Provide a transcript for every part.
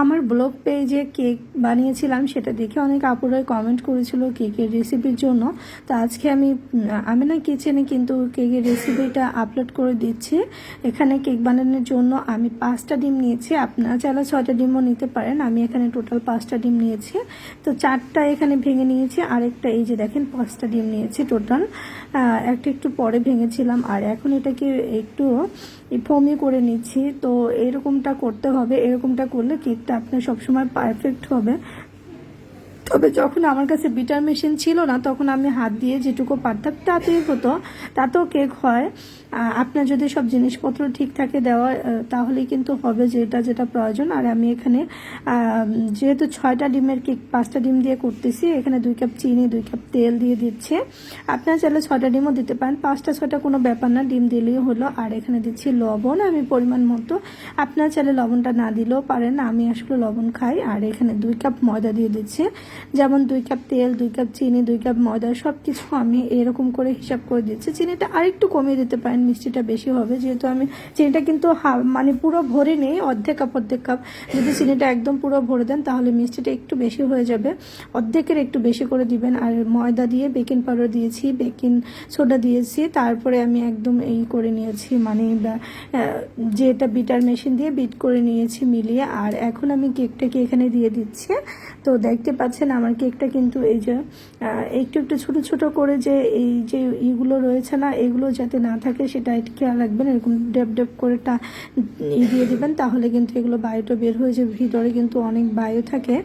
আমার ব্লগ পেজে কেক বানিয়েছিলাম, সেটা দেখে অনেক আপুরাই কমেন্ট করেছিল কেকের রেসিপির জন্য। তো আজকে আমি না কিচেনে কিন্তু কেকের রেসিপিটা আপলোড করে দিচ্ছি। এখানে কেক বানানোর জন্য আমি 5টা ডিম নিয়েছি, আপনারা চাইলে 6টা ডিমও নিতে পারেন। আমি এখানে টোটাল 5টা ডিম নিয়েছি। তো 4টা এখানে ভেঙে নিয়েছি, আরেকটা এই যে দেখেন 5টা ডিম নিয়েছি টোটাল। একটা একটু পরে ভেঙেছিলাম, আর এখন এটাকে একটু ফোমি করে নিচ্ছি। তো এরকমটা করতে হবে, এরকমটা করলে কেকটা আপনার সবসময় পারফেক্ট হবে। তবে যখন আমার কাছে বিটার মেশিন ছিল না, তখন আমি হাত দিয়ে যেটুকু পারতাম তাতেই হতো, তাতেও কেক হয়। আপনার যদি সব জিনিসপত্র ঠিক থাকে দেওয়া, তাহলেই কিন্তু হবে যেটা যেটা প্রয়োজন। আর আমি এখানে যেহেতু 6টা ডিমের কেক 5টা ডিম দিয়ে করতেছি, এখানে 2 কাপ চিনি 2 কাপ তেল দিয়ে দিচ্ছি। আপনারা চাইলে 6টা ডিমও দিতে পারেন, 5টা 6টা কোনো ব্যাপার না, ডিম দিলেই হলো। আর এখানে দিচ্ছি লবণ আমি পরিমাণ মতো, আপনারা চাইলে লবণটা না দিলেও পারেন, আমি আসলে লবণ খাই। আর এখানে 2 কাপ ময়দা দিয়ে দিচ্ছি। যেমন 2 কাপ তেল 2 কাপ চিনি 2 কাপ ময়দা সব কিছু আমি এরকম করে হিসাব করে দিচ্ছি। চিনিটা আরেকটু কমিয়ে দিতে পারেন, মিষ্টিটা বেশি হবে। যেহেতু আমি চিনিটা কিন্তু মানে পুরো ভরে নেই, অর্ধেক কাপ। যদি চিনিটা একদম পুরো ভরে দেন তাহলে মিষ্টিটা একটু বেশি হয়ে যাবে, অর্ধেকের একটু বেশি করে দিবেন। আর ময়দা দিয়ে বেকিং পাউডার দিয়েছি, বেকিং সোডা দিয়েছি, তারপরে আমি একদম এই করে নিয়েছি, মানে যেটা বিটার মেশিন দিয়ে বিট করে নিয়েছি মিলিয়ে। আর এখন আমি কেকটাকে এখানে দিয়ে দিচ্ছি। তো দেখতে পাচ্ছেন আমার কেকটা কিন্তু এই যে একটু একটু ছোট ছোট করে যে এই যে ইগুলো রয়েছে না, এগুলো যাতে না থাকে সেটা একটু খেয়াল রাখবেন। এরকম ডেপ করে দিয়ে দিবেন, তাহলে কিন্তু এগুলো বায়ুটা বের হয়ে যাবে, ভিতরে কিন্তু অনেক বায়ু থাকে।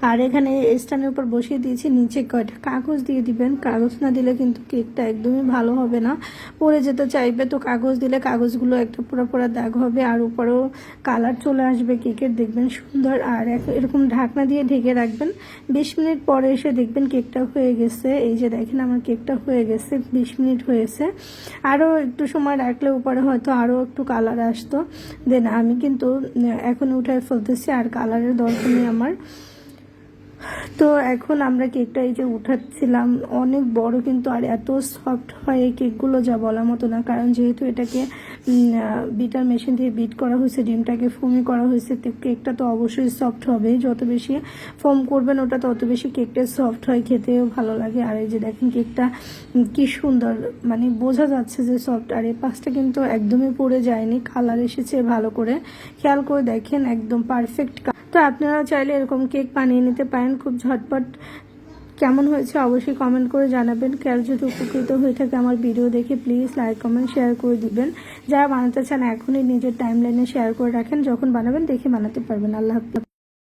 আর এখানে স্ট্যান্ডের উপর বসিয়ে দিয়েছি, নিচে কয়টা কাগজ দিয়ে দিবেন। কাগজ না দিলে কিন্তু কেকটা একদমই ভালো হবে না, পড়ে যেতে চাইবে। তো কাগজ দিলে কাগজগুলো একটা পুরো দাগ হবে, আর উপরেও কালার চলে আসবে কেকের, দেখবেন সুন্দর। আর এরকম ঢাকনা দিয়ে ঢেকে রাখবেন। 20 মিনিট পরে এসে দেখবেন কেকটা হয়ে গেছে। এই যে দেখেন আমার কেকটা হয়ে গেছে, 20 মিনিট হয়েছে। আরও একটু সময় রাখলে উপরে হয়তো আরও একটু কালার আসতো। দেন আমি কিন্তু এখন উঠায় ফেলতেছি, আর কালারের দরকার নেই আমার। তো এখন আমরা কেকটা এই যে উঠাচ্ছিলাম, অনেক বড় কিন্তু, আর এত সফট হয় এই কেকগুলো যা বলার মতো না। কারণ যেহেতু এটাকে বিটার মেশিন দিয়ে বিট করা হয়েছে, ডিমটাকে ফোমি করা হয়েছে, তো কেকটা তো অবশ্যই সফট হবে। যত বেশি ফোম করবেন ওটা তত বেশি কেকটা সফট হয়, খেতেও ভালো লাগে। আর এই যে দেখেন কেকটা কি সুন্দর, মানে বোঝা যাচ্ছে যে সফট। আর এই পাশটা কিন্তু একদমই পড়ে যায়নি, কালার এসেছে ভালো করে, খেয়াল করে দেখেন একদম পারফেক্ট। তো আপনারা চাইলে এরকম কেক বানিয়ে নিতে পারেন খুব ঝটপট। কেমন হয়েছে অবশ্যই কমেন্ট করে জানাবেন। কেউ যদি উপকৃত হয়ে থাকে আমার ভিডিও দেখে প্লিজ লাইক কমেন্ট শেয়ার করে দিবেন। যারা বানাতে চান এখনই নিজের টাইমলাইনে শেয়ার করে রাখেন, যখন বানাবেন দেখে বানাতে পারবেন। আল্লাহ হাফেজ।